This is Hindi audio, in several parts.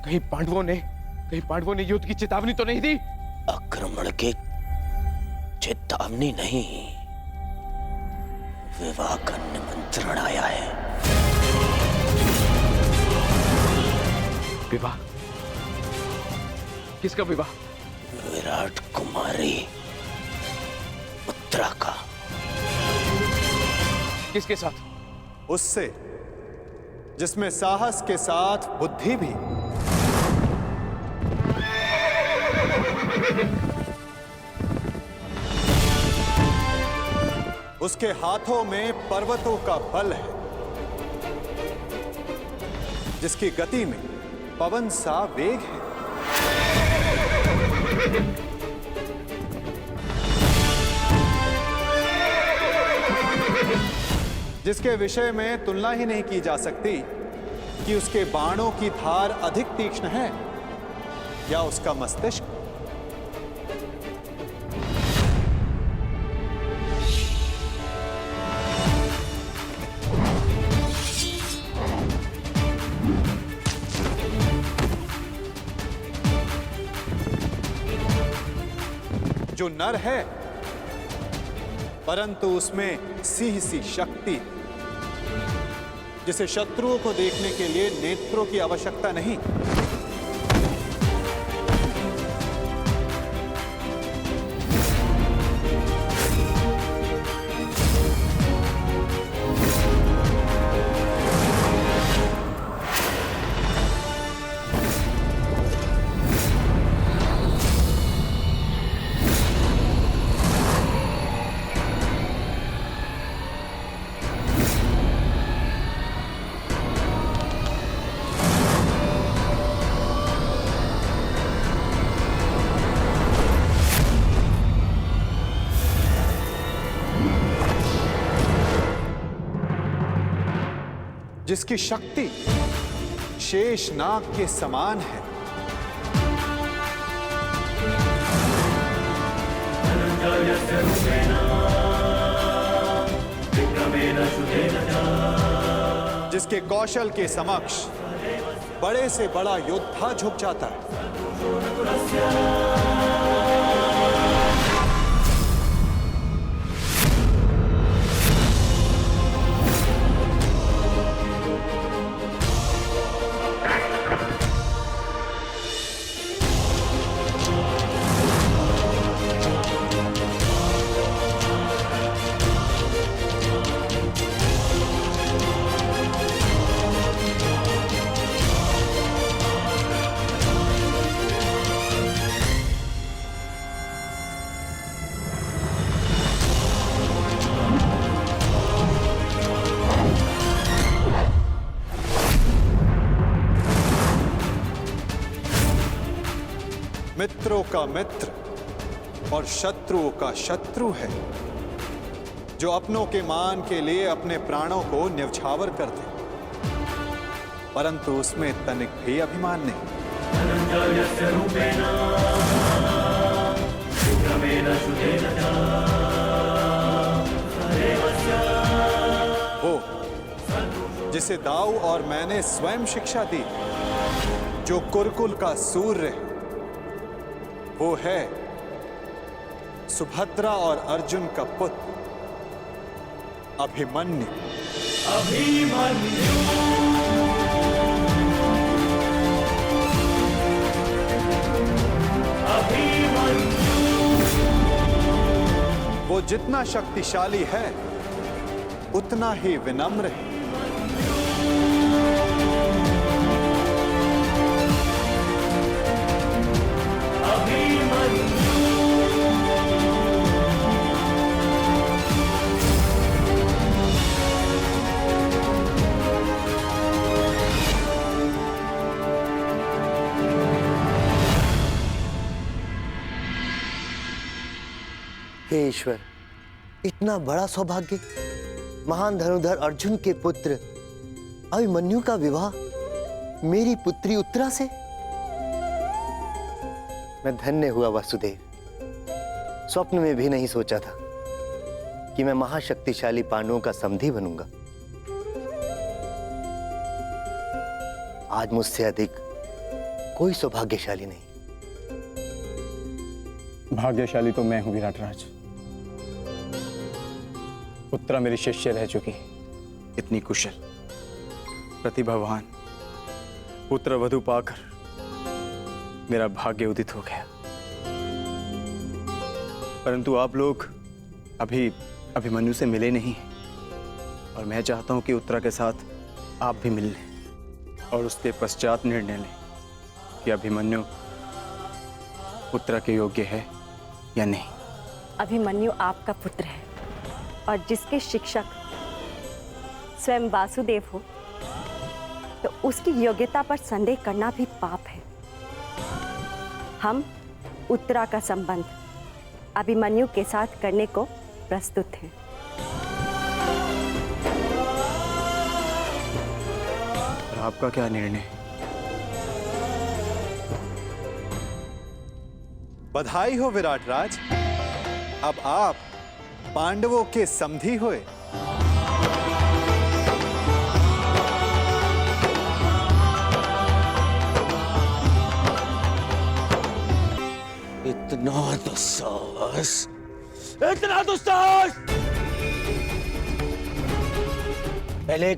कहीं पांडवों ने युद्ध की चेतावनी तो नहीं दी? आक्रमण की चेतावनी नहीं, विवाह का निमंत्रण आया है। विवाह? किसका विवाह? विराट कुमारी उत्तरा का। किसके साथ? उससे जिसमें साहस के साथ बुद्धि भी। उसके हाथों में पर्वतों का बल है, जिसकी गति में पवन सा वेग है। जिसके विषय में तुलना ही नहीं की जा सकती कि उसके बाणों की धार अधिक तीक्ष्ण है या उसका मस्तिष्क। जो नर है, परंतु उसमें सिंह सी शक्ति, जिसे शत्रुओं को देखने के लिए नेत्रों की आवश्यकता नहीं। जिसकी शक्ति शेष नाग के समान है। जिसके कौशल के समक्ष बड़े से बड़ा योद्धा झुक जाता है। मित्रों का मित्र और शत्रुओं का शत्रु है, जो अपनों के मान के लिए अपने प्राणों को न्यौछावर कर दे, परंतु उसमें तनिक भी अभिमान नहीं। वो जिसे दाऊ और मैंने स्वयं शिक्षा दी, जो कुरुकुल का सूर्य है, वो है सुभद्रा और अर्जुन का पुत्र अभिमन्यु। वो जितना शक्तिशाली है उतना ही विनम्र है। हे ईश्वर, इतना बड़ा सौभाग्य, महान धनुर्धर अर्जुन के पुत्र अभिमन्यु का विवाह मेरी पुत्री उत्तरा से। मैं धन्य हुआ वासुदेव। स्वप्न में भी नहीं सोचा था कि मैं महाशक्तिशाली पांडवों का समधी बनूंगा। आज मुझसे अधिक कोई सौभाग्यशाली नहीं। भाग्यशाली तो मैं हूं विराटराज। उत्तरा मेरी शिष्य रह चुकी, इतनी कुशल प्रतिभावान पुत्र वधु पाकर मेरा भाग्य उदित हो गया। परंतु आप लोग अभी अभिमन्यु से मिले नहीं और मैं चाहता हूं कि उत्तरा के साथ आप भी मिल लें और उसके पश्चात निर्णय लें कि अभिमन्यु उत्तरा के योग्य है या नहीं। अभिमन्यु आपका पुत्र है और जिसके शिक्षक स्वयं वासुदेव हो तो उसकी योग्यता पर संदेह करना भी पाप है। हम उत्तरा का संबंध अभिमन्यु के साथ करने को प्रस्तुत हैं। और आपका क्या निर्णय? बधाई हो विराटराज, अब आप पांडवों के समधी हुए। इतना दुस्साहस, इतना दुस्साहस! पहले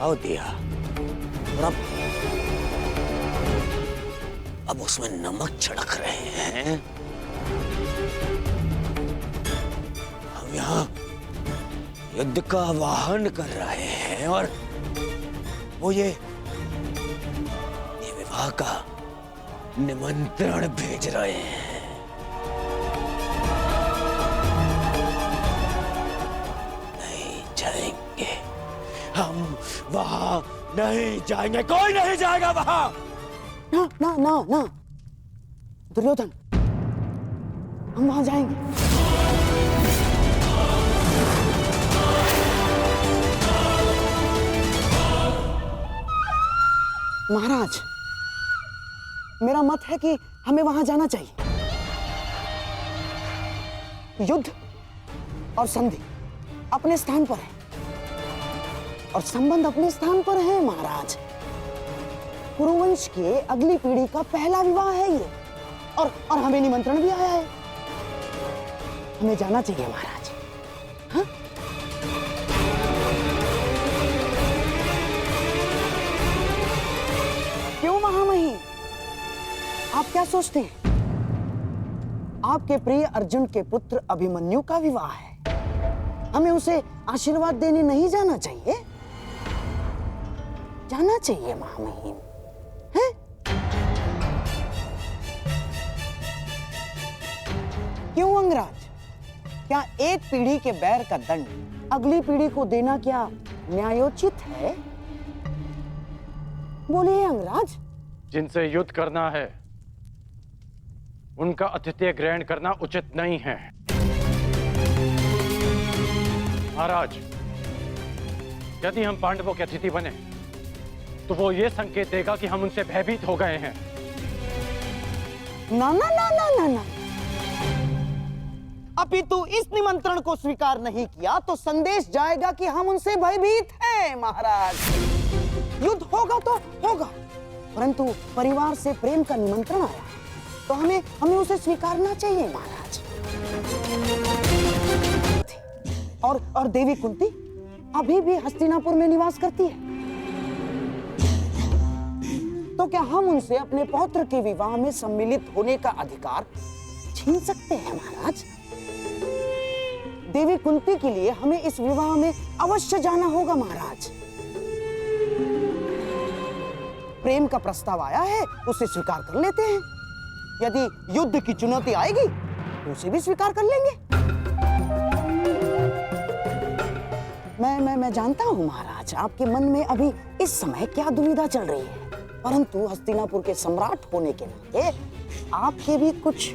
आओ दिया और अब उसमें नमक छिड़क रहे हैं। हम यहाँ युद्ध का आह्वान कर रहे हैं और वो ये विवाह का निमंत्रण भेज रहे हैं। नहीं जाएंगे हम वहां, नहीं जाएंगे, कोई नहीं जाएगा वहां। ना ना ना ना दुर्योधन, हम वहां जाएंगे। महाराज, मेरा मत है कि हमें वहां जाना चाहिए। युद्ध और संधि अपने स्थान पर है और संबंध अपने स्थान पर है महाराज। कुरुवंश के अगली पीढ़ी का पहला विवाह है ये और हमें निमंत्रण भी आया है। हमें जाना चाहिए महाराज। हाँ? क्यों महामहिम, आप क्या सोचते हैं? आपके प्रिय अर्जुन के पुत्र अभिमन्यु का विवाह है, हमें उसे आशीर्वाद देने नहीं जाना चाहिए? जाना चाहिए महामहिम। है? क्यों अंगराज, क्या एक पीढ़ी के बैर का दंड अगली पीढ़ी को देना क्या न्यायोचित है? बोलिए अंगराज। जिनसे युद्ध करना है उनका आतिथ्य ग्रहण करना उचित नहीं है। महाराज, यदि हम पांडवों के अतिथि बने तो वो ये संकेत देगा कि हम उनसे भयभीत हो गए हैं। ना ना ना ना ना ना, अपितु इस निमंत्रण को स्वीकार नहीं किया तो संदेश जाएगा कि हम उनसे भयभीत हैं। महाराज, युद्ध होगा तो होगा, परंतु परिवार से प्रेम का निमंत्रण आया तो हमें उसे स्वीकारना चाहिए महाराज। और देवी कुंती अभी भी हस्तिनापुर में निवास करती है, तो क्या हम उनसे अपने पौत्र के विवाह में सम्मिलित होने का अधिकार छीन सकते हैं महाराज? देवी कुंती के लिए हमें इस विवाह में अवश्य जाना होगा महाराज। प्रेम का प्रस्ताव आया है, उसे स्वीकार कर लेते हैं। यदि युद्ध की चुनौती आएगी तो उसे भी स्वीकार कर लेंगे। मैं जानता हूं महाराज, आपके मन में अभी इस समय क्या दुविधा चल रही है, परंतु हस्तिनापुर के सम्राट होने के नाते आपके भी कुछ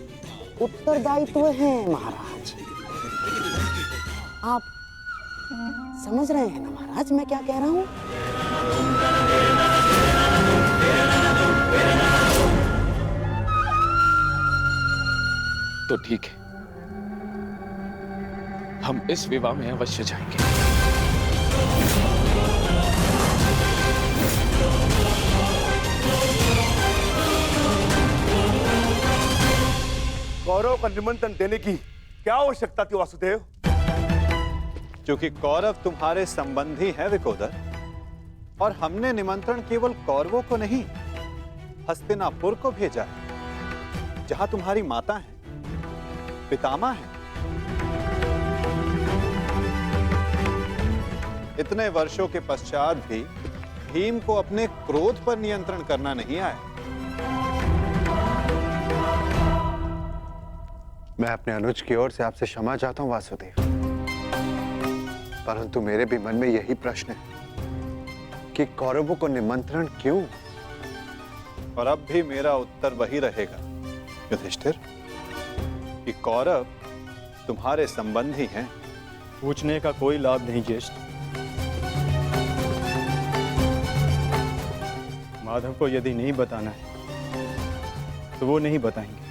उत्तरदायित्व हैं महाराज। आप समझ रहे हैं ना महाराज मैं क्या कह रहा हूं? तो ठीक है, हम इस विवाह में अवश्य जाएंगे। का निमंत्रण देने की क्या आवश्यकता थी वासुदेव? क्योंकि कौरव तुम्हारे संबंधी हैं विकोदर, और हमने निमंत्रण केवल कौरवों को नहीं, हस्तिनापुर को भेजा है, जहां तुम्हारी माता है, पितामह है। इतने वर्षों के पश्चात भी भीम को अपने क्रोध पर नियंत्रण करना नहीं आया। मैं अपने अनुज की ओर से आपसे क्षमा चाहता हूं वासुदेव, परंतु मेरे भी मन में यही प्रश्न है कि कौरवों को निमंत्रण क्यों? और अब भी मेरा उत्तर वही रहेगा युधिष्ठिर, कि कौरव तुम्हारे संबंधी हैं। पूछने का कोई लाभ नहीं ज्येष्ठ। माधव को यदि नहीं बताना है तो वो नहीं बताएंगे,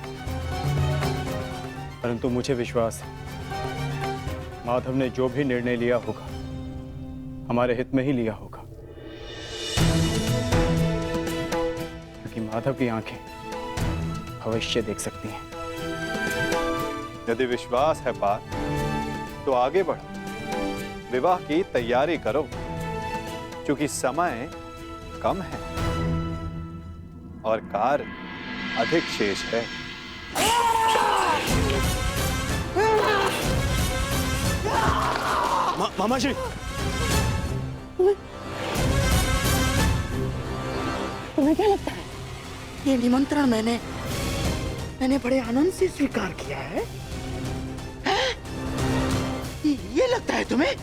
परंतु मुझे विश्वास है माधव ने जो भी निर्णय लिया होगा हमारे हित में ही लिया होगा, क्योंकि माधव की आंखें भविष्य देख सकती हैं। यदि विश्वास है पार्थ, तो आगे बढ़ो, विवाह की तैयारी करो, क्योंकि समय कम है और कार्य अधिक शेष है। मामा जी, तुम्हें क्या लगता है ये निमंत्रण मैंने बड़े आनंद से स्वीकार किया है? हैं? ये लगता है तुम्हें?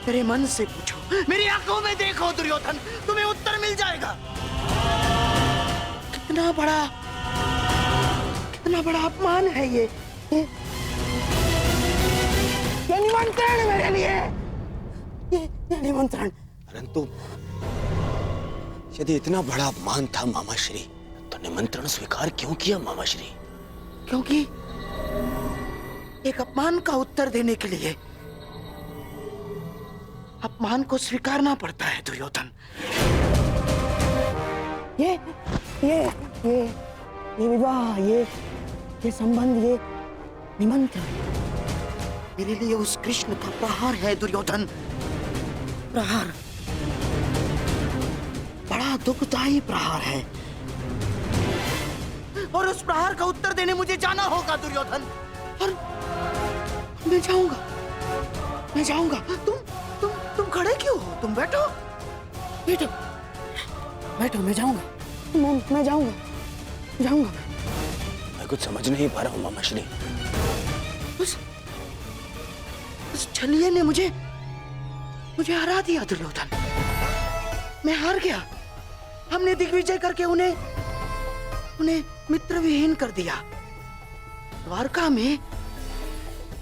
मेरे मन से पूछो, मेरी आंखों में देखो दुर्योधन, तुम्हें उत्तर मिल जाएगा। कितना बड़ा अपमान है ये निमंत्रण मेरे लिए, ये निमंत्रण। परंतु यदि इतना बड़ा अपमान था मामाश्री, तो निमंत्रण स्वीकार क्यों किया मामाश्री? क्योंकि एक अपमान का उत्तर देने के लिए अपमान को स्वीकारना पड़ता है दुर्योधन। ये विवाह, ये संबंध, ये निमंत्रण मेरे लिए उस कृष्ण का प्रहार है दुर्योधन। प्रहार, बड़ा दुखदायी प्रहार है, और उस प्रहार का उत्तर देने मुझे जाना होगा दुर्योधन। और मैं जाऊंगा। तुम खड़े क्यों हो? तुम बैठो, मैं जाऊंगा। मैं जाऊंगा। मैं कुछ समझ नहीं पा रहा हूँ मामाश्री। उस छलिए ने मुझे हरा दिया दुर्योधन। मैं हार गया। हमने दिग्विजय करके उन्हें मित्र विहीन कर दिया। द्वारका में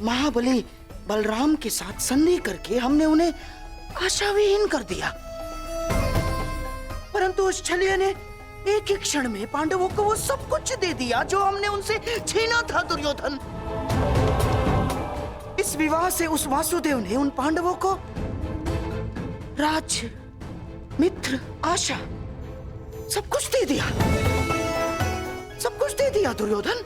महाबली बलराम के साथ संधि करके हमने उन्हें आशा विहीन कर दिया। परंतु उस छलिए ने एक ही क्षण में पांडवों को वो सब कुछ दे दिया जो हमने उनसे छीना था दुर्योधन। इस विवाह से उस वासुदेव ने उन पांडवों को राज, मित्र, आशा सब कुछ दे दिया। सब कुछ दे दिया दुर्योधन।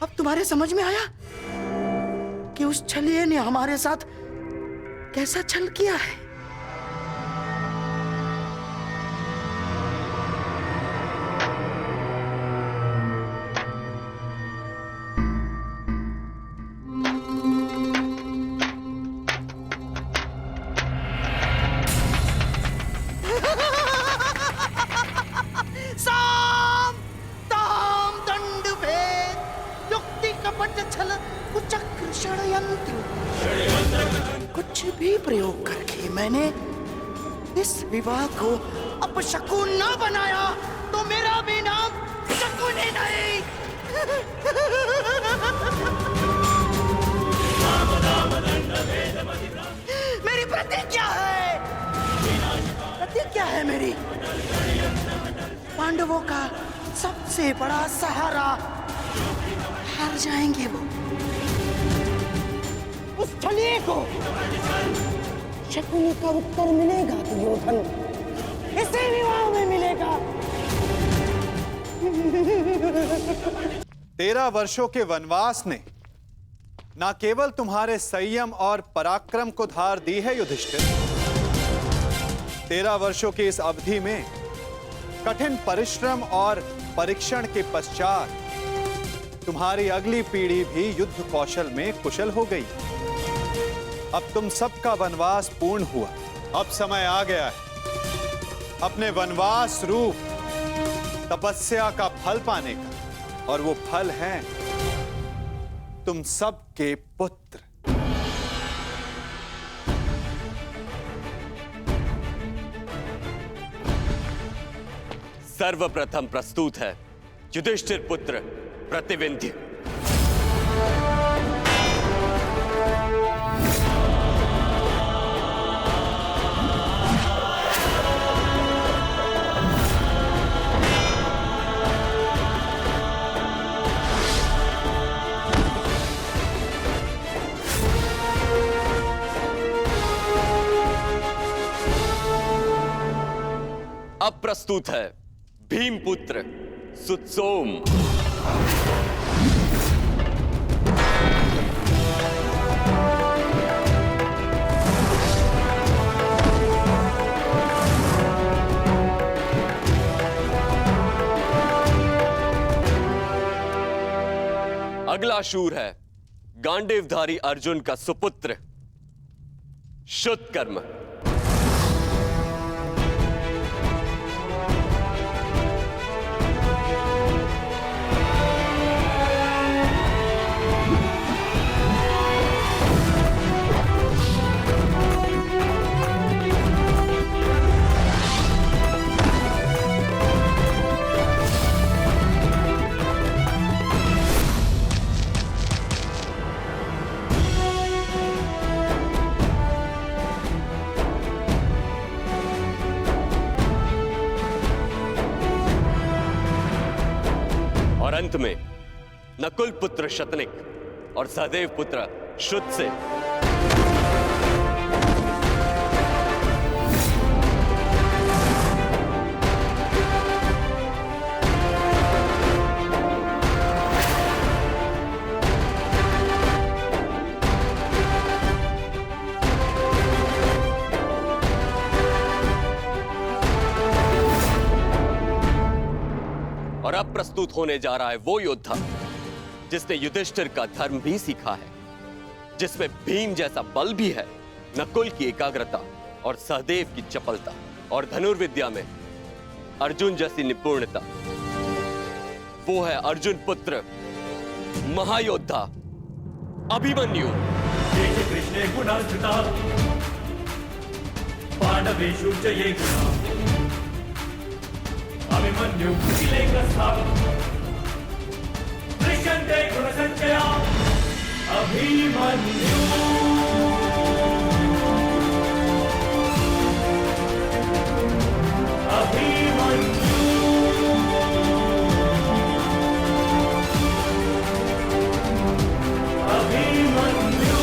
अब तुम्हारे समझ में आया कि उस छलिए ने हमारे साथ कैसा छल किया है। साम ताम दंड भेद युक्ति कपट छल कुचक्र षड्यंत्र, कुछ भी प्रयोग करके मैंने इस विवाह को अपशकुन न बनाया तो मेरा भी नाम शकुन ही नहीं। मेरी प्रतिज्ञा है मेरी, पांडवों का सबसे बड़ा सहारा हार जाएंगे वो। उस छलिए को शकुनी का उत्तर मिलेगा दुर्योधन, इसी विवाह में मिलेगा। 13 वर्षों के वनवास ने न केवल तुम्हारे संयम और पराक्रम को धार दी है युधिष्ठिर, 13 वर्षों की इस अवधि में कठिन परिश्रम और परीक्षण के पश्चात तुम्हारी अगली पीढ़ी भी युद्ध कौशल में कुशल हो गई। अब तुम सबका वनवास पूर्ण हुआ। अब समय आ गया है अपने वनवास रूप तपस्या का फल पाने का, और वो फल है तुम सबके पुत्र। सर्वप्रथम प्रस्तुत है युधिष्ठिर पुत्र प्रतिविंध्य। अब प्रस्तुत है भीमपुत्र सुत्सोम। अगला शूर है गांडीवधारी अर्जुन का सुपुत्र शुतकर्म। और अंत में नकुल पुत्र शतनिक और सहदेव पुत्र शुद्ध से। और अब प्रस्तुत होने जा रहा है वो योद्धा जिसने युधिष्ठिर का धर्म भी सीखा है, जिसमें भीम जैसा बल भी है, नकुल की एकाग्रता और सहदेव की चपलता, और धनुर्विद्या में अर्जुन जैसी निपुणता। वो है अर्जुन पुत्र महायोद्धा अभिमन्यु। कृष्णे गुणार्जिता पांडवेषु च ये गुणा अभिमन्यु किलेकस्था दृश्यन्ते गुणसंचया अभिमन्यु। अभिमन्यु अभिमन्यु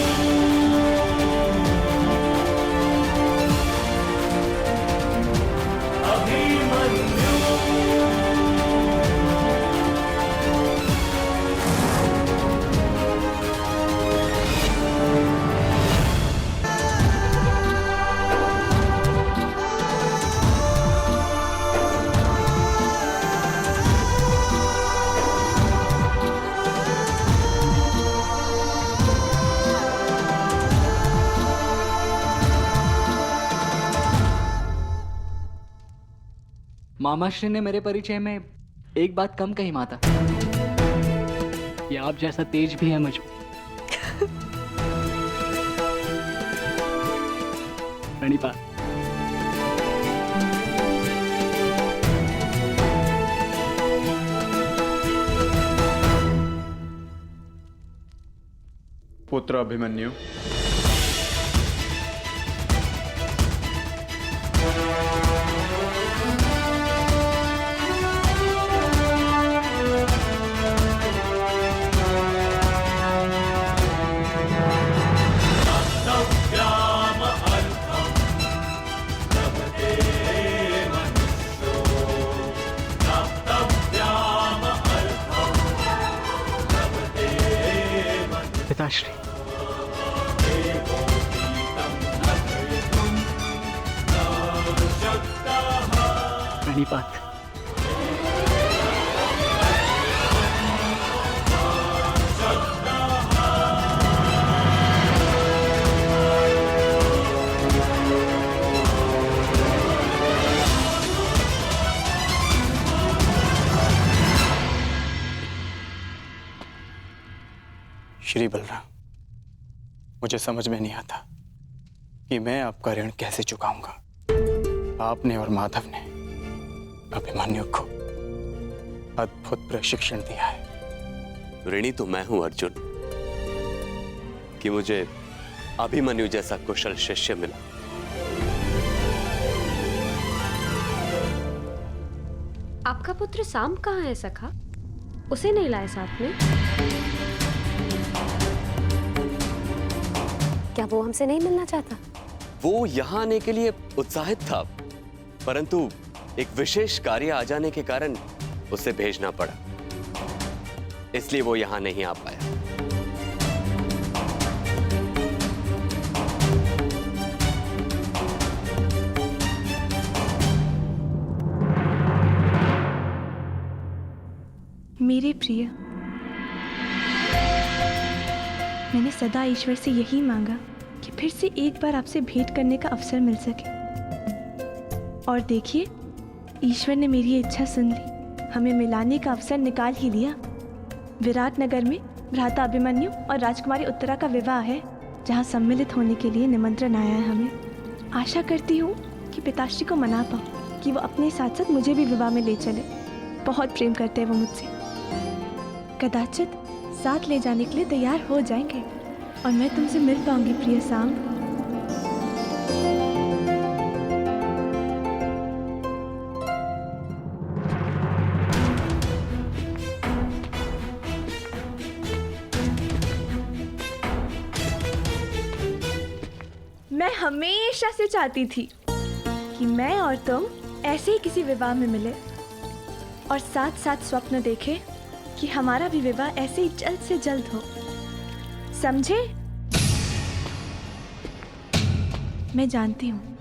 अभिमन्यु। मामाश्री ने मेरे परिचय में एक बात कम कही माता, कि आप जैसा तेज भी है मुझ में। प्रणिपात। पुत्र अभिमन्यु, पिताश्री। प्रणिपात। श्री बलराम, मुझे समझ में नहीं आता कि मैं आपका ऋण कैसे चुकाऊंगा। आपने और माधव ने अभिमन्यु को अद्भुत प्रशिक्षण दिया है। ऋणी तो मैं हूं अर्जुन कि मुझे अभिमन्यु जैसा कुशल शिष्य मिला। आपका पुत्र साम कहाँ है सखा? उसे नहीं लाए साथ में? क्या वो हमसे नहीं मिलना चाहता? वो यहां आने के लिए उत्साहित था, परंतु एक विशेष कार्य आ जाने के कारण उसे भेजना पड़ा, इसलिए वो यहां नहीं आ पाया। मेरे प्रिय, मैंने सदा ईश्वर से यही मांगा कि फिर से एक बार आपसे भेंट करने का अवसर मिल सके, और देखिए ईश्वर ने मेरी इच्छा सुन ली। हमें मिलाने का अवसर निकाल ही लिया। विराट नगर में भ्राता अभिमन्यु और राजकुमारी उत्तरा का विवाह है, जहाँ सम्मिलित होने के लिए निमंत्रण आया है हमें। आशा करती हूँ कि पिताश्री को मना पाऊँ कि वो अपने साथ साथ मुझे भी विवाह में ले चले। बहुत प्रेम करते हैं वो मुझसे। कदाचित साथ ले जाने के लिए तैयार हो जाएंगे और मैं तुमसे मिल पाऊंगी प्रिय साम। मैं हमेशा से चाहती थी कि मैं और तुम ऐसे ही किसी विवाह में मिले और साथ साथ स्वप्न देखें कि हमारा भी विवाह ऐसे ही जल्द से जल्द हो। समझे? मैं जानती हूँ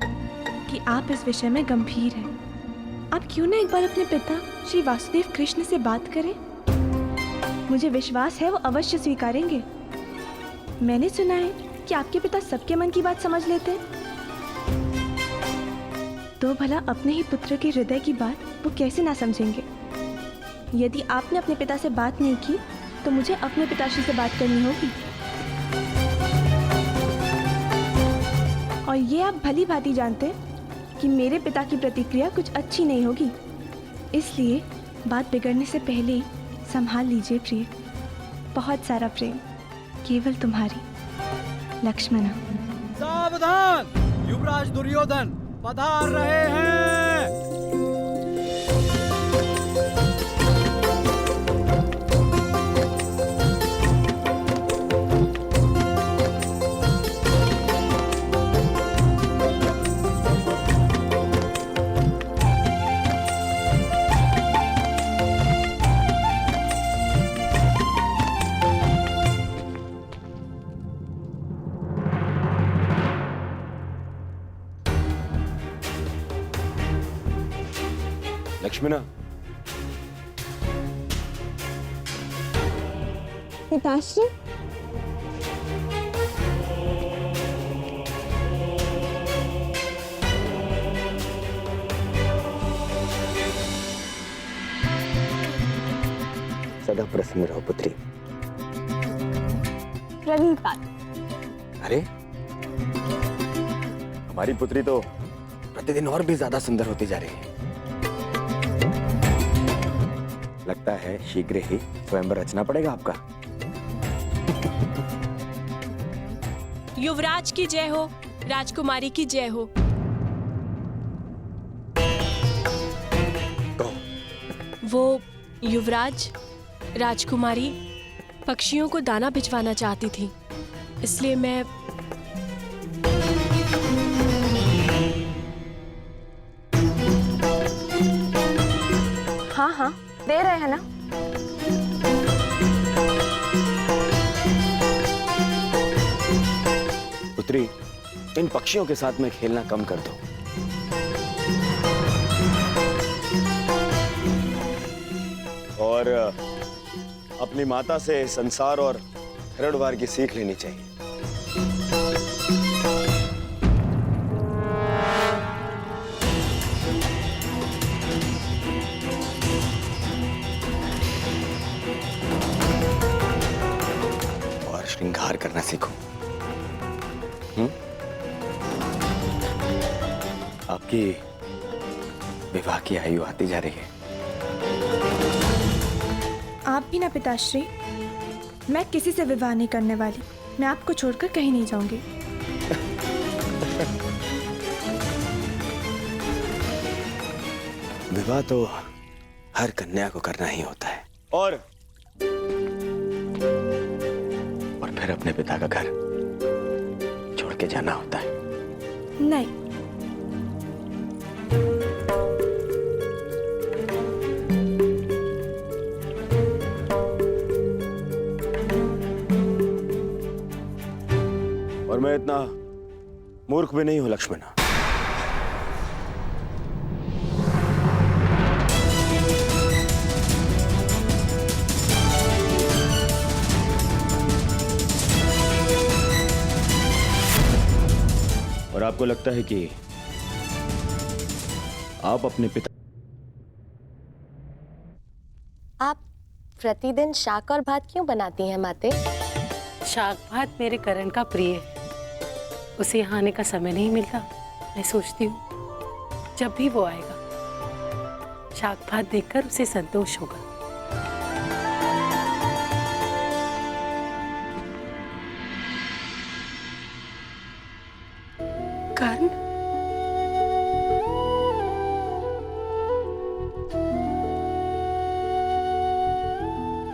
कि आप इस विषय में गंभीर हैं। आप क्यों ना एक बार अपने पिता श्री वासुदेव कृष्ण से बात करें? मुझे विश्वास है वो अवश्य स्वीकारेंगे। मैंने सुना है कि आपके पिता सबके मन की बात समझ लेते हैं। तो भला अपने ही पुत्र के हृदय की बात वो कैसे ना समझेंगे? यदि आपने अपने पिता से बात नहीं की तो मुझे अपने पिताश्री से बात करनी होगी। और ये आप भली भांति जानते हैं कि मेरे पिता की प्रतिक्रिया कुछ अच्छी नहीं होगी, इसलिए बात बिगड़ने से पहले ही संभाल लीजिए प्रिय। बहुत सारा प्रेम, केवल तुम्हारी लक्ष्मणा। सावधान, युवराज दुर्योधन पधार रहे हैं। लक्ष्मणा, पिताश्री, सदा प्रसन्न रहो पुत्री। प्रणिपात। अरे, हमारी पुत्री तो प्रतिदिन और भी ज्यादा सुंदर होती जा रही है। लगता है शीघ्र ही स्वयंवर रचना पड़ेगा आपका। युवराज की जय हो, राजकुमारी की जय हो। वो युवराज, राजकुमारी पक्षियों को दाना भिजवाना चाहती थी, इसलिए मैं हाँ हाँ दे रहे हैं ना। पुत्री, इन पक्षियों के साथ में खेलना कम कर दो। और अपनी माता से संसार और घरद्वार की सीख लेनी चाहिए। और श्रृंगार करना सीखो। आपकी विवाह की आयु आती जा रही है। आप भी ना पिताश्री। मैं किसी से विवाह नहीं करने वाली। मैं आपको छोड़कर कहीं नहीं जाऊंगी। विवाह तो हर कन्या को करना ही होता है। और फिर अपने पिता का घर छोड़ के जाना होता है। नहीं, और मैं इतना मूर्ख भी नहीं हूं लक्ष्मणा। और आपको लगता है कि आप अपने पिता। आप प्रतिदिन शाक और भात क्यों बनाती हैं माते? शाक भात मेरे करण का प्रिय है। उसे यहाँ आने का समय नहीं मिलता। मैं सोचती हूँ जब भी वो आएगा शाक भात देखकर उसे संतोष होगा। कर्ण,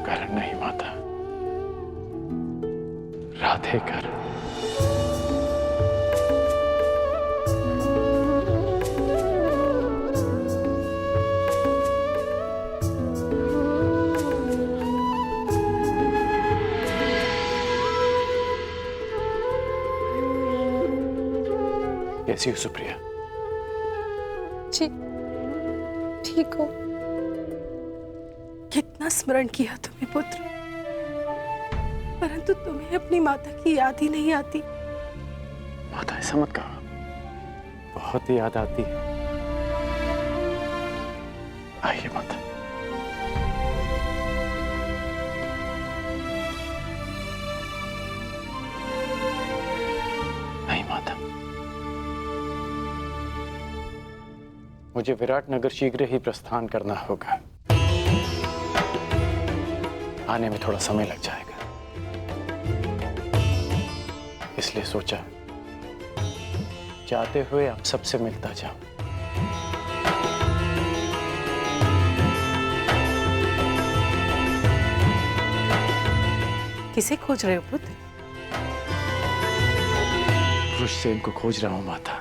कर्ण नहीं माता, राधे कर। कैसी हो सुप्रिया? जी ठीक हो। कितना स्मरण किया तुम्हें पुत्र, परंतु तुम्हें अपनी माता की याद ही नहीं आती। माता ऐसा मत कहो, बहुत याद आती है। आइए माता। नहीं माता, मुझे विराटनगर शीघ्र ही प्रस्थान करना होगा। आने में थोड़ा समय लग जाएगा, इसलिए सोचा जाते हुए आप सबसे मिलता जाऊं। किसे खोज रहे हो पुत्र? रुष्सेन को खोज रहा हूं माता।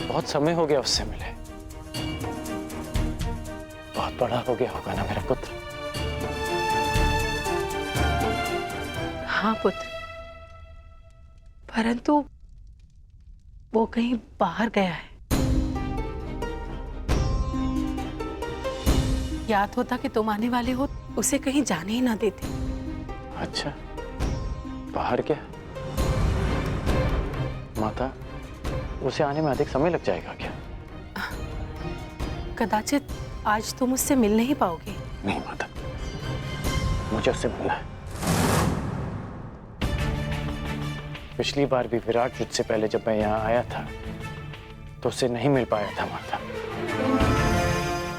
बहुत समय हो गया उससे मिले। बहुत बड़ा हो गया होगा ना मेरा पुत्र? हाँ पुत्र, परंतु वो कहीं बाहर गया है। याद होता कि तुम आने वाले हो, उसे कहीं जाने ही ना देते। अच्छा, बाहर क्या? माता, उसे आने में अधिक समय लग जाएगा क्या? कदाचित आज तुम उससे मिल नहीं पाओगे। नहीं माता, मुझे उससे मिलना है। पिछली बार भी विराट युद्ध से पहले जब मैं यहाँ आया था तो उससे नहीं मिल पाया था माता,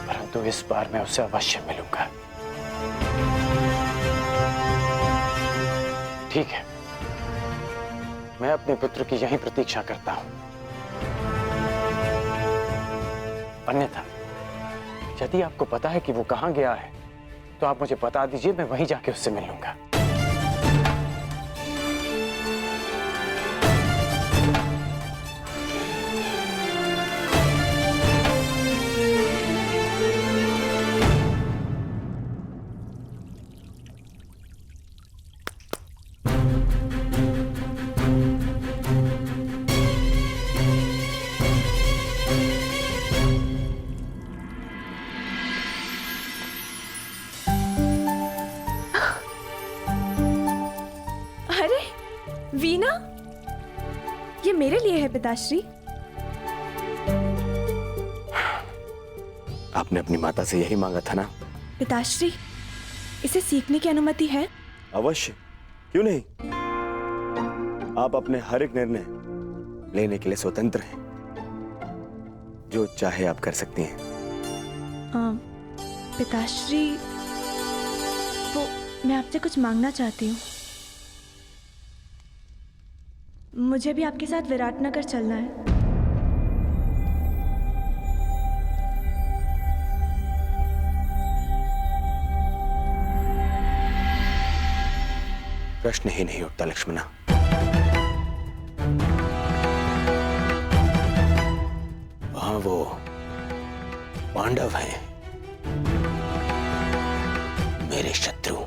परंतु इस बार मैं उससे अवश्य मिलूंगा। ठीक है, मैं अपने पुत्र की यहीं प्रतीक्षा करता हूं। अन्यथा यदि आपको पता है कि वो कहां गया है तो आप मुझे बता दीजिए, मैं वहीं जाके उससे मिल लूंगा। पिताश्री। आपने अपनी माता से यही मांगा था ना? पिताश्री, इसे सीखने की अनुमति है? अवश्य, क्यों नहीं। आप अपने हर एक निर्णय लेने के लिए स्वतंत्र हैं। जो चाहे आप कर सकती हैं। पिताश्री, वो मैं आपसे कुछ मांगना चाहती हूँ। मुझे भी आपके साथ विराटनगर चलना है। प्रश्न ही नहीं उठता लक्ष्मणा। वहां वो पांडव हैं, मेरे शत्रु,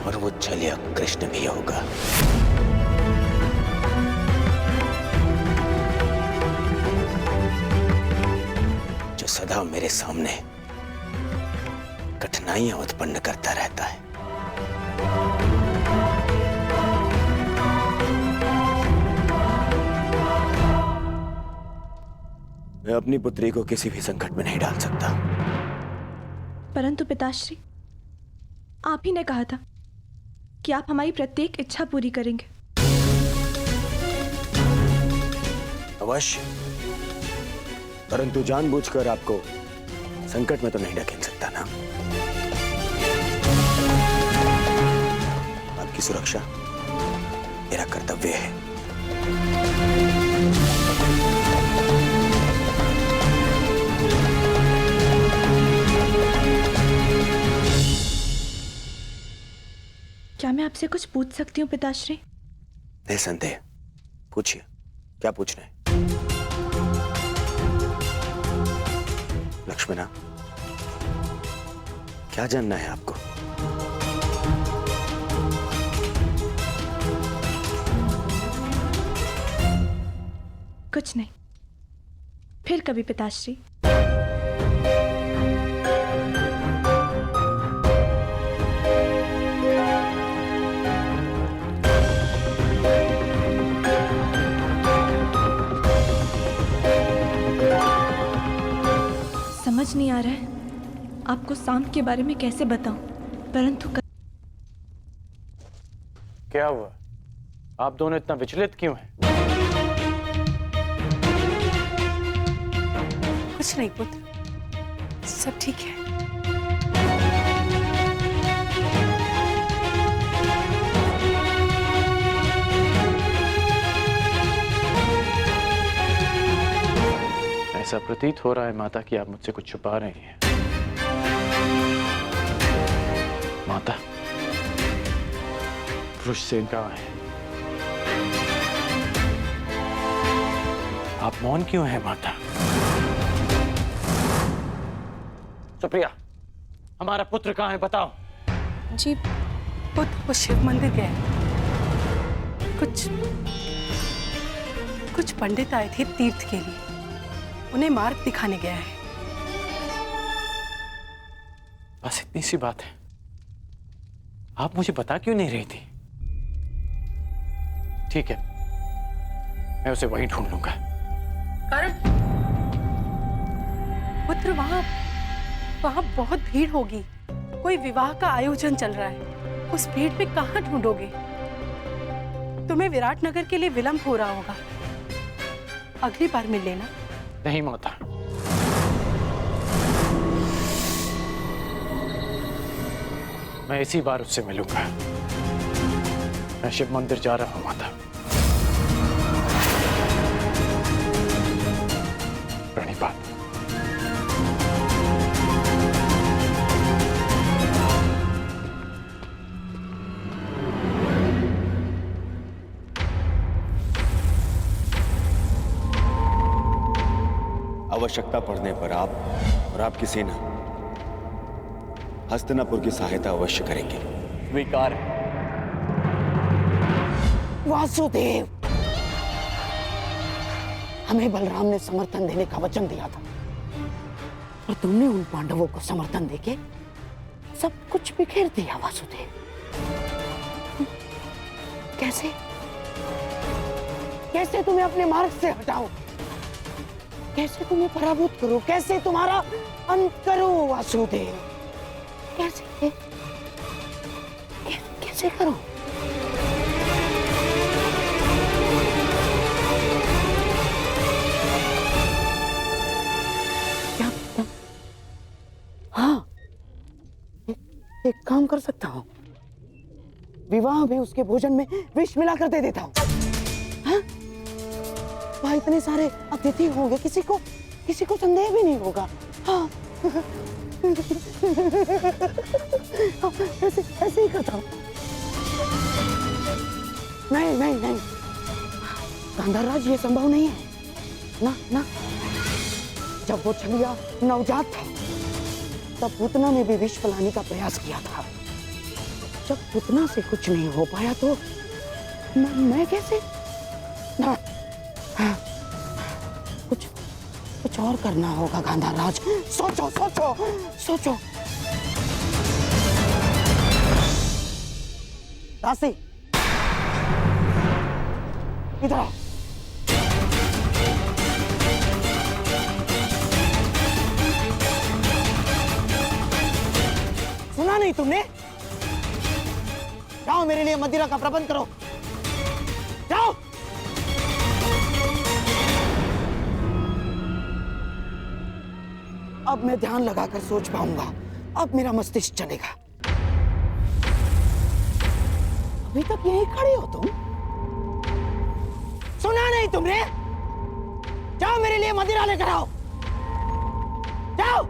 और वो छलिया कृष्ण भी होगा। जो सदा मेरे सामने कठिनाइयां उत्पन्न करता रहता है। मैं अपनी पुत्री को किसी भी संकट में नहीं डाल सकता। परंतु पिताश्री, आप ही ने कहा था कि आप हमारी प्रत्येक इच्छा पूरी करेंगे। अवश्य, परंतु जानबूझकर आपको संकट में तो नहीं ढकेल सकता ना। आपकी सुरक्षा मेरा कर्तव्य है। क्या मैं आपसे कुछ पूछ सकती हूँ पिताश्री? निसंदेह, पूछिए, क्या पूछना है? लक्ष्मणा, क्या जानना है आपको? कुछ नहीं, फिर कभी पिताश्री। समझ नहीं आ रहा है आपको सांप के बारे में कैसे बताऊं, परंतु क्या हुआ? आप दोनों इतना विचलित क्यों हैं? कुछ नहीं पुत्र, सब ठीक है। ऐसा प्रतीत हो रहा है माता कि आप मुझसे कुछ छुपा रही हैं। माता, वृषसेन कहाँ है? आप मौन क्यों हैं माता? सुप्रिया, हमारा पुत्र कहाँ है बताओ। जी पुत्र वो शिव मंदिर गए। कुछ पंडित आए थे तीर्थ के लिए, उन्हें मार्ग दिखाने गया है। बस इतनी सी बात है, आप मुझे बता क्यों नहीं रही थी? ठीक है, मैं उसे वहीं ढूंढ लूंगा। करण, पुत्र वहां बहुत भीड़ होगी। कोई विवाह का आयोजन चल रहा है, उस भीड़ में कहां ढूंढोगे? तुम्हें विराटनगर के लिए विलंब हो रहा होगा। अगली बार मिल लेना। नहीं माता, मैं इसी बार उससे मिलूंगा। मैं शिव मंदिर जा रहा हूं माता। प्रणिपात। आवश्यकता पड़ने पर आप और आपकी सेना हस्तिनापुर की सहायता अवश्य करेंगे। स्वीकार है। वासुदेव, हमें बलराम ने समर्थन देने का वचन दिया था और तुमने उन पांडवों को समर्थन देके सब कुछ बिखेर दिया। वासुदेव, कैसे कैसे तुम्हें अपने मार्ग से हटाओ, कैसे तुम्हें पराभूत करूं, कैसे तुम्हारा अंत करूं वासुदेव, कैसे कैसे करूं? क्या हाँ, एक काम कर सकता हूं, विवाह में उसके भोजन में विष मिलाकर दे देता हूं। हाँ? वहां इतने सारे अतिथि होंगे, किसी को संदेह भी नहीं होगा। हाँ। ऐसे ही करता हूं। नहीं गांधारराज, ये संभव नहीं है ना। जब वो छलिया नवजात था तब पूतना ने भी विष पिलाने का प्रयास किया था। जब पूतना से कुछ नहीं हो पाया तो मैं कैसे? ना, कुछ और करना होगा गांधारराज। सोचो। दासी, इधर आओ। सुना नहीं तुमने? जाओ मेरे लिए मदिरा का प्रबंध करो, जाओ। अब मैं ध्यान लगाकर सोच पाऊंगा, अब मेरा मस्तिष्क चलेगा। अभी तक यहीं खड़े हो तुम? सुना नहीं तुमने? जाओ मेरे लिए मदिरा लेकर आओ, जाओ।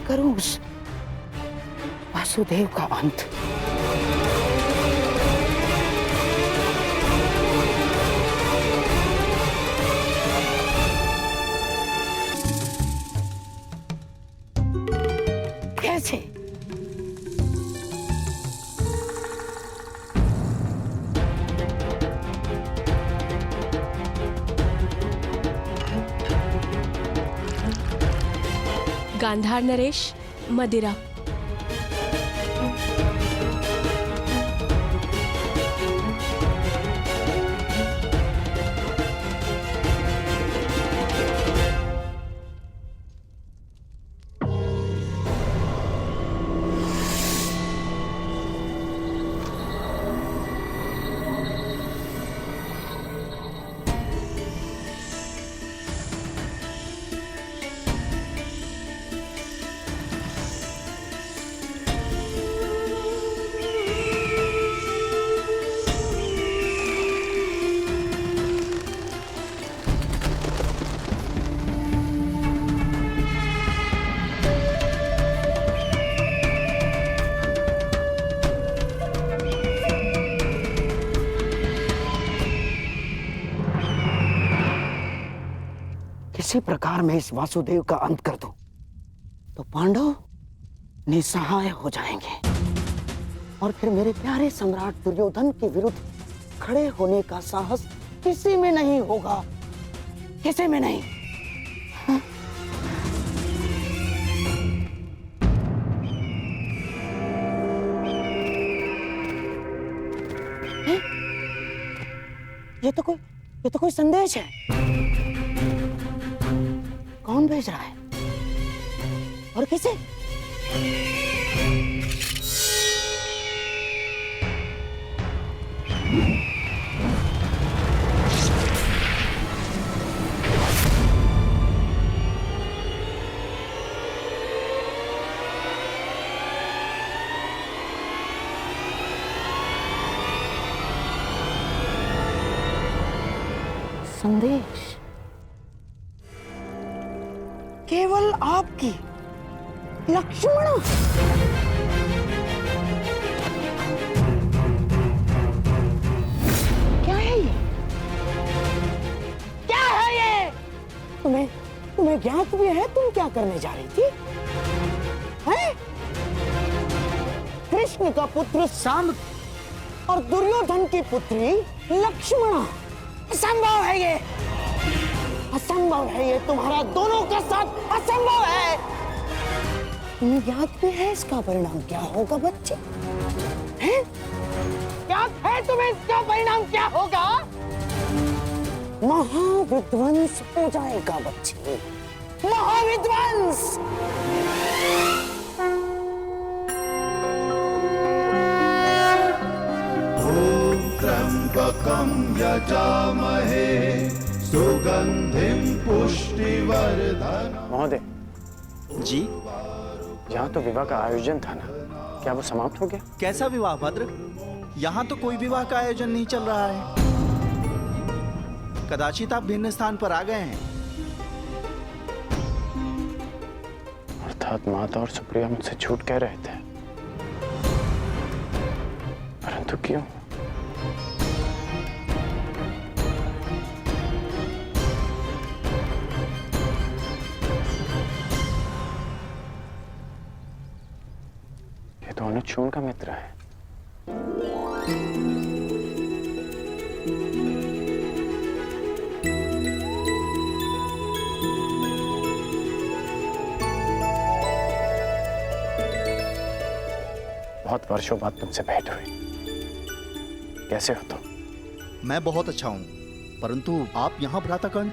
करूं उस वासुदेव का अंत? कैसे? गांधार नरेश, मदिरा। किसी प्रकार मैं इस वासुदेव का अंत कर दूं तो पांडव निसहाय हो जाएंगे और फिर मेरे प्यारे सम्राट दुर्योधन के विरुद्ध खड़े होने का साहस किसी में नहीं होगा, किसी में नहीं। हाँ? ये तो कोई संदेश है। कौन भेज रहा है और किसे? संदेश केवल आपकी लक्ष्मण। क्या है ये? क्या है ये? तुम्हें ज्ञात भी है तुम क्या करने जा रही थी? हैं? कृष्ण का पुत्र सांब और दुर्योधन की पुत्री लक्ष्मणा। असंभव है ये, असंभव है ये, तुम्हारा दोनों का साथ असंभव है। तुम्हें याद भी है इसका परिणाम क्या होगा बच्चे? हैं? याद है तुम्हें इसका परिणाम क्या होगा? महाविध्वंस हो जाएगा बच्चे, महाविध्वंस। त्र्यंबकं यजामहे सुगंधिं पुष्टिवर्धनम्। महोदय जी, यहाँ तो विवाह का आयोजन था ना, क्या वो समाप्त हो गया? कैसा विवाह भद्र? यहाँ तो कोई विवाह का आयोजन नहीं चल रहा है। कदाचित आप भिन्न स्थान पर आ गए हैं। अर्थात माता और सुप्रिया मुझसे झूठ कह रहे थे, परंतु क्यों? ये तो अनुचून का मित्र है। बहुत वर्षों बाद तुमसे भेंट हुई। कैसे हो तुम? मैं बहुत अच्छा हूँ, परंतु आप यहाँ भ्राताकर्ण?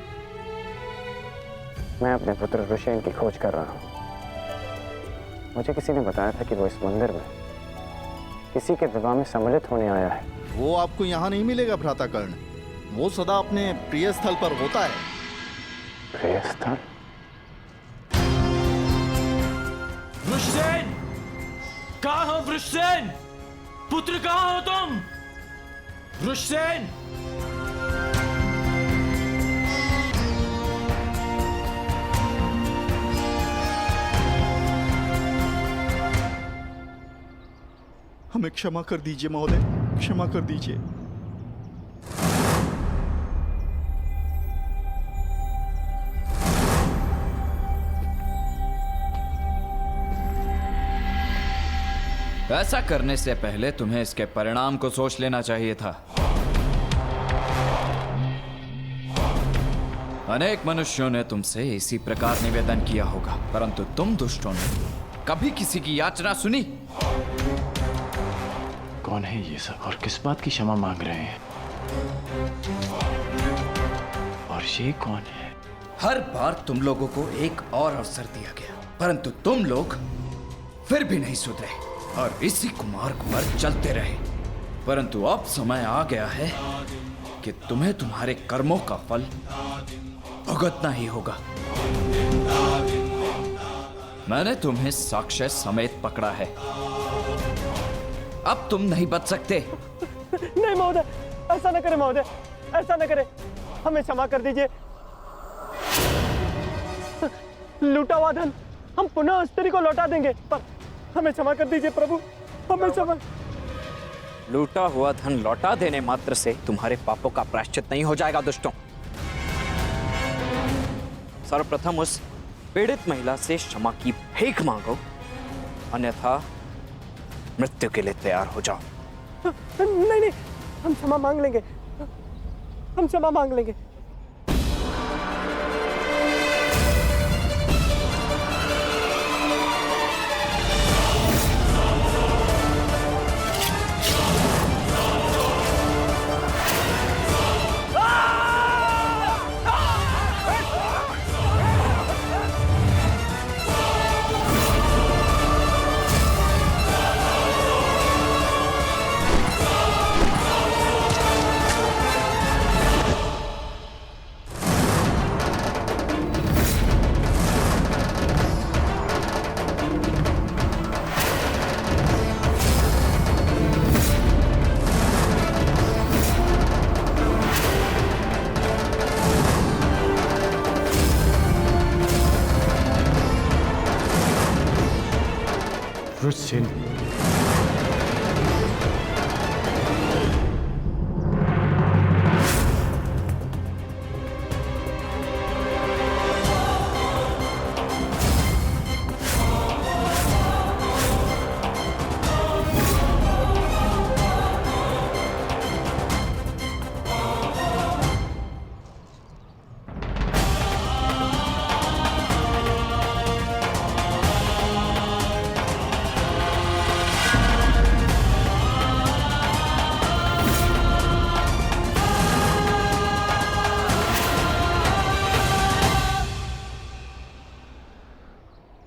मैं अपने पुत्र ऋषेन की खोज कर रहा हूँ। मुझे किसी ने बताया था कि वो इस मंदिर में किसी के विवाह में सम्मिलित होने आया है। वो आपको यहाँ नहीं मिलेगा भ्राताकर्ण, वो सदा अपने प्रिय स्थल पर होता है। प्रिय स्थल? वृषसेन, कहाँ हो वृषसेन? पुत्र कहाँ हो तुम? वृषसेन! हमें क्षमा कर दीजिए महोदय, क्षमा कर दीजिए। ऐसा करने से पहले तुम्हें इसके परिणाम को सोच लेना चाहिए था। अनेक मनुष्यों ने तुमसे इसी प्रकार निवेदन किया होगा, परंतु तुम दुष्टों ने कभी किसी की याचना सुनी? कौन है ये सब और किस बात की क्षमा मांग रहे हैं? और ये कौन है? हर बार तुम लोगों को एक और अवसर दिया गया, परंतु तुम लोग फिर भी नहीं सुधरे और इसी कुमार्ग पर चलते रहे। परंतु अब समय आ गया है कि तुम्हें तुम्हारे कर्मों का फल भुगतना ही होगा। मैंने तुम्हें साक्ष्य समेत पकड़ा है, अब तुम नहीं बच सकते। नहीं महोदय, ऐसा न करें महोदय, ऐसा न करें, हमें क्षमा कर दीजिए। लूटा हुआ धन हम पुनः स्त्री को लौटा देंगे, पर हमें क्षमा कर दीजिए प्रभु, हमें क्षमा। लूटा हुआ धन लौटा देने मात्र से तुम्हारे पापों का प्रायश्चित नहीं हो जाएगा दुष्टों। सर्वप्रथम उस पीड़ित महिला से क्षमा की भीख मांगो, अन्यथा मृत्यु के लिए तैयार हो जाओ। नहीं नहीं, हम क्षमा मांग लेंगे, हम क्षमा मांग लेंगे। वृषसेन,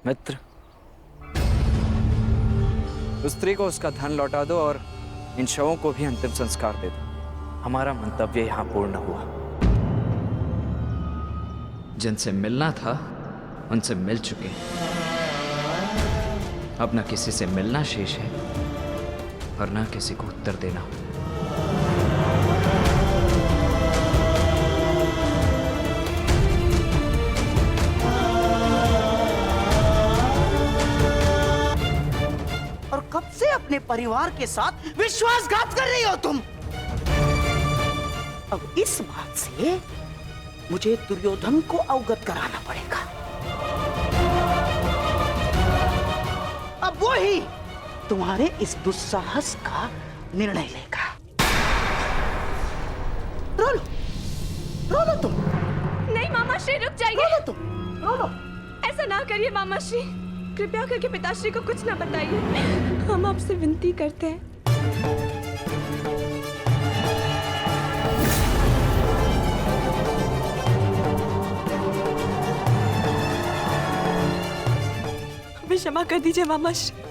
मित्र, उस स्त्री को उसका धन लौटा दो और इन शवों को भी अंतिम संस्कार दे दो। हमारा मंतव्य यहां पूर्ण हुआ। जिनसे मिलना था उनसे मिल चुके, अब न किसी से मिलना शेष है और न किसी को उत्तर देना। और कब से अपने परिवार के साथ विश्वासघात कर रही हो तुम? अब इस बात से मुझे दुर्योधन को अवगत कराना पड़ेगा। अब वो ही तुम्हारे इस दुस्साहस का निर्णय लेगा। रो लो तुम। नहीं मामा श्री, रुक जाइए। रो लो तुम, रो लो। ऐसा ना करिए मामा श्री, कृपया करके पिताश्री को कुछ ना बताइए। हम आपसे विनती करते हैं। हमें क्षमा कर दीजिए मामा श्री,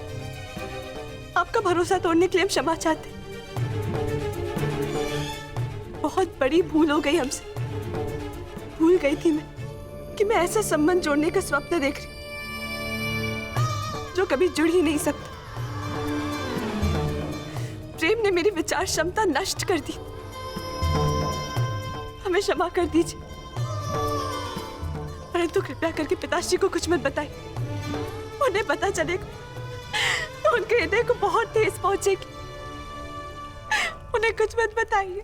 आपका भरोसा तोड़ने के लिए हम क्षमा चाहते हैं। बहुत बड़ी भूल हो गई हमसे। भूल गई थी मैं कि मैं ऐसा संबंध जोड़ने का स्वप्न देख रही जो कभी जुड़ ही नहीं सकता। प्रेम ने मेरी विचार क्षमता नष्ट कर दी। हमें क्षमा कर दीजिए, परंतु कृपया करके पिताश्री को कुछ मत बताइए। उन्हें पता चलेगा तो उनके हृदय को बहुत ठेस पहुंचेगी। उन्हें कुछ मत बताइए।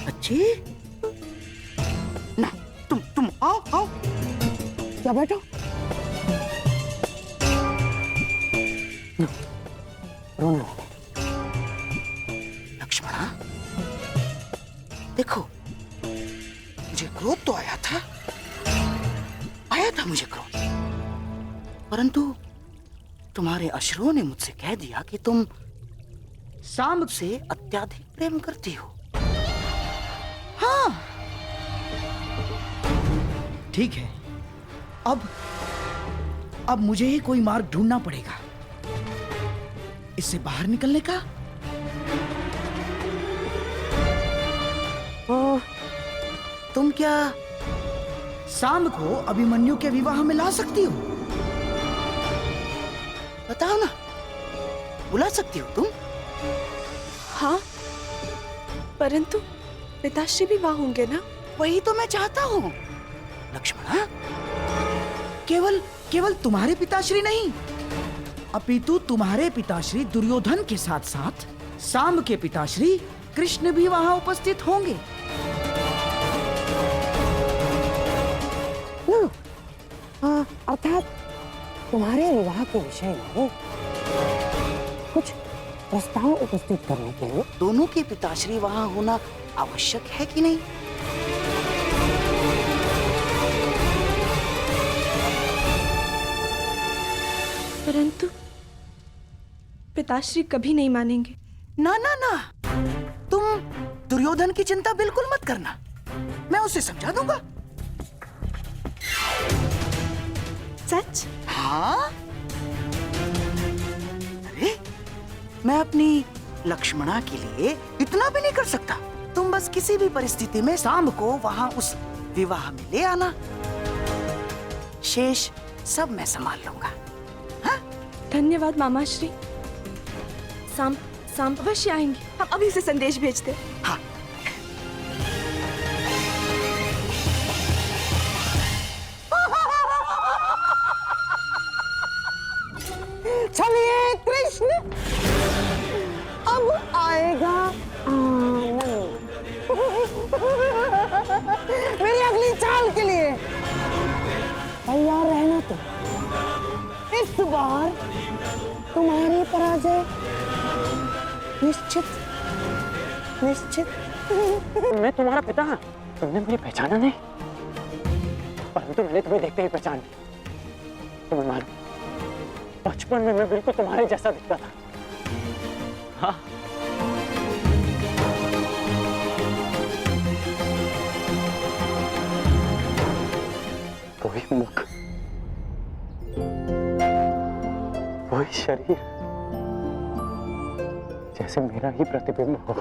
अच्छी ना, तुम आओ। क्या बैठो? रोना। लक्ष्मणा, देखो, मुझे क्रोध तो आया था मुझे क्रोध, परंतु तुम्हारे अश्रुओं ने मुझसे कह दिया कि तुम सांब से अत्याधिक प्रेम करती हो। हाँ, ठीक है। अब मुझे ही कोई मार्ग ढूंढना पड़ेगा इससे बाहर निकलने का। तुम क्या सांब को अभिमन्यु के विवाह में ला सकती हो? बताओ ना, बुला सकती हो तुम? हाँ, परंतु पिताश्री भी वहां होंगे ना? वही तो मैं चाहता हूँ लक्ष्मणा। केवल तुम्हारे पिताश्री नहीं, अपितु तुम्हारे पिताश्री दुर्योधन के साथ साथ सांब के पिताश्री कृष्ण भी वहां उपस्थित होंगे। अर्थात तुम्हारे विवाह के विषय में कुछ प्रस्ताव उपस्थित करने के लिए दोनों के पिताश्री वहां होना आवश्यक है कि नहीं? परंतु पिताश्री कभी नहीं मानेंगे। ना ना ना, तुम दुर्योधन की चिंता बिल्कुल मत करना, मैं उसे समझा दूंगा। सच? हाँ, अरे मैं अपनी लक्ष्मणा के लिए इतना भी नहीं कर सकता। तुम बस किसी भी परिस्थिति में सांब को वहां उस विवाह में ले आना, शेष सब मैं संभाल लूंगा। हाँ? धन्यवाद मामाश्री। सांब अवश्य आएंगे। हम अभी से संदेश भेजते हैं। हाँ। चलिए कृष्ण, अब आएगा आनंद। मेरी अगली चाल के लिए तैयार रहना। तो इस बार तुम्हारी पराजय निश्चित। मैं तुम्हारा पिता, तुमने मुझे पहचाना नहीं, परंतु मैंने तुम्हें देखते ही पहचान लिया। तुम्हें मालूम, बचपन में मैं बिल्कुल तुम्हारे जैसा दिखता था। हाँ, वही मुख, वही शरीर, जैसे मेरा ही प्रतिबिंब हो।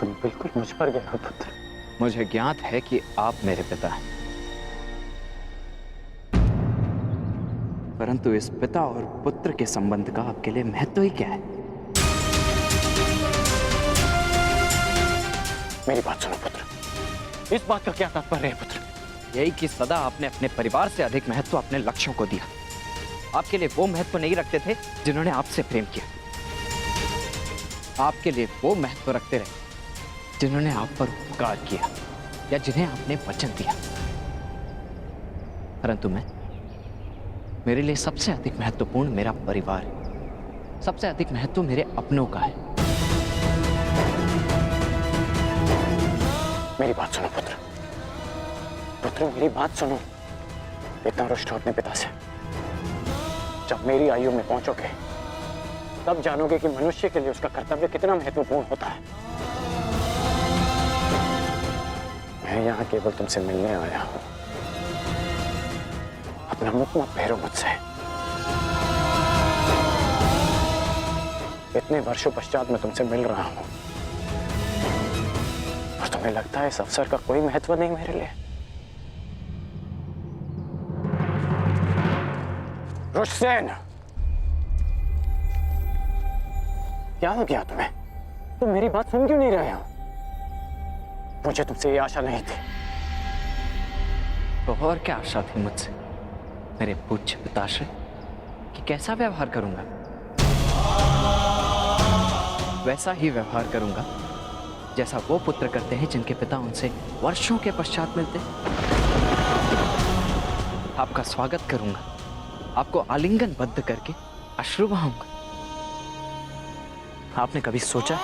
तुम बिल्कुल मुझ पर गए हो पुत्र। मुझे ज्ञात है कि आप मेरे पिता हैं, परंतु इस पिता और पुत्र के संबंध का आपके लिए महत्व ही क्या है? मेरी बात सुनो पुत्र, इस बात का क्या तात्पर्य है पुत्र? यही कि सदा आपने अपने परिवार से अधिक महत्व अपने लक्ष्यों को दिया। आपके लिए वो महत्व नहीं रखते थे जिन्होंने आपसे प्रेम किया। आपके लिए वो महत्व रखते रहे जिन्होंने आप पर उपकार किया या जिन्हें आपने वचन दिया। परंतु मेरे लिए सबसे अधिक महत्वपूर्ण मेरा परिवार है। सबसे अधिक महत्व मेरे अपनों का है। मेरी बात सुनो पुत्र, पुत्र मेरी बात सुनो। इतना रुष्ट हो अपने पिता से। जब मेरी आयु में पहुंचोगे तब जानोगे कि मनुष्य के लिए उसका कर्तव्य कितना महत्वपूर्ण होता है। मैं यहाँ केवल तुमसे मिलने आया हूं। अपना मुख मत फेरो मुझसे। इतने वर्षों पश्चात मैं तुमसे मिल रहा हूं और तुम्हें लगता है इस अवसर का कोई महत्व नहीं मेरे लिए? रुष्सेन, क्या हो गया तुम्हें? तुम मेरी बात सुन क्यों नहीं रहे हो? मुझे तुमसे ये आशा नहीं थी। तो और क्या आशा थी मुझसे, मेरे पूज्य पिताश्री, कि कैसा व्यवहार करूंगा? वैसा ही व्यवहार करूंगा जैसा वो पुत्र करते हैं जिनके पिता उनसे वर्षों के पश्चात मिलते। आपका स्वागत करूंगा, आपको आलिंगनबद्ध करके अश्रु बहाऊंगा। आपने कभी सोचा है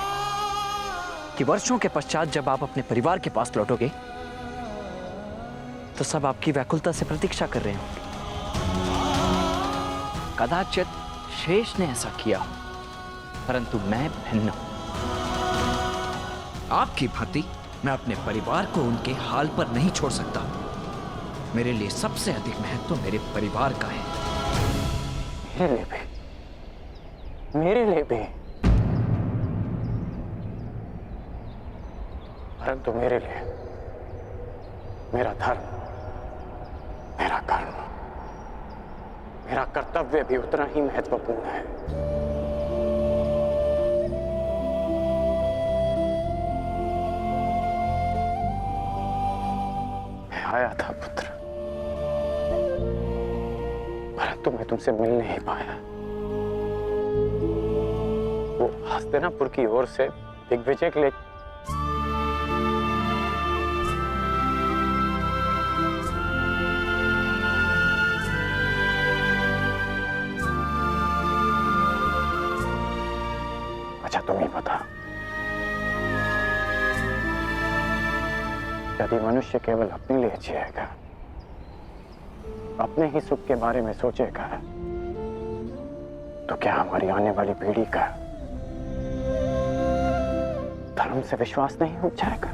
कि वर्षों के पश्चात जब आप अपने परिवार के पास लौटोगे तो सब आपकी व्याकुलता से प्रतीक्षा कर रहे होंगे? कदाचित शेष ने ऐसा किया हो, परंतु मैं भिन्न हूं। आपकी भांति मैं अपने परिवार को उनके हाल पर नहीं छोड़ सकता। मेरे लिए सबसे अधिक महत्व मेरे परिवार का है। मेरे लिए भी, मेरे लिए भी। परंतु मेरे लिए मेरा धर्म, मेरा कर्म, मेरा कर्तव्य भी उतना ही महत्वपूर्ण है। मैं आया था पुत्र, परंतु मैं तुमसे मिल नहीं पाया। वो हस्तिनापुर की ओर से दिग्विजय के लिए अच्छा तुम ही बता, यदि मनुष्य केवल अपने लिए जिएगा, अपने ही सुख के बारे में सोचेगा, तो क्या हमारी आने वाली पीढ़ी का धर्म से विश्वास नहीं उठ जाएगा?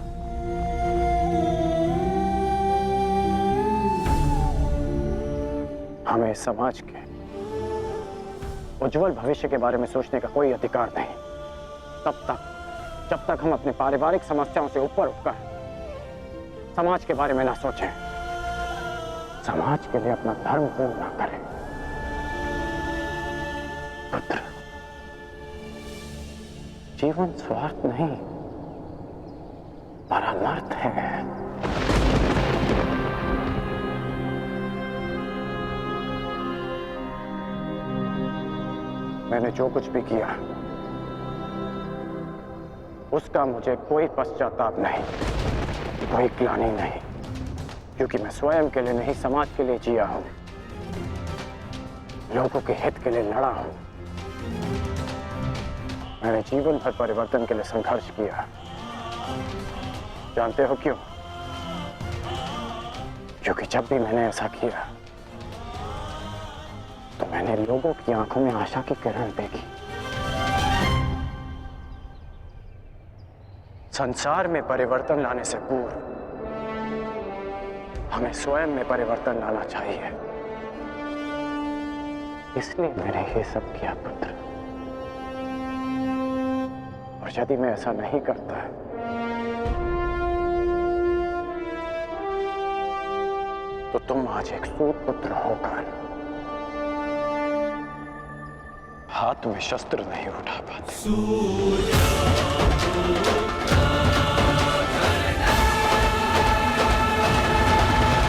हमें समाज के उज्जवल भविष्य के बारे में सोचने का कोई अधिकार नहीं जब तक हम अपने पारिवारिक समस्याओं से ऊपर उठकर समाज के बारे में ना सोचें, समाज के लिए अपना धर्म पूर्ण ना करें। पुत्र, जीवन स्वार्थ नहीं परमार्थ है। मैंने जो कुछ भी किया उसका मुझे कोई पश्चाताप नहीं, कोई ग्लानि नहीं, क्योंकि मैं स्वयं के लिए नहीं समाज के लिए जिया हूं, लोगों के हित के लिए लड़ा हूं। मैंने जीवन भर परिवर्तन के लिए संघर्ष किया। जानते हो क्यों? क्योंकि जब भी मैंने ऐसा किया तो मैंने लोगों की आंखों में आशा की किरण देखी। संसार में परिवर्तन लाने से पूर्व हमें स्वयं में परिवर्तन लाना चाहिए। इसलिए मैंने ये सब किया पुत्र। और यदि मैं ऐसा नहीं करता तो तुम आज एक सूत पुत्र होकर हाथ में शस्त्र नहीं उठा पाते।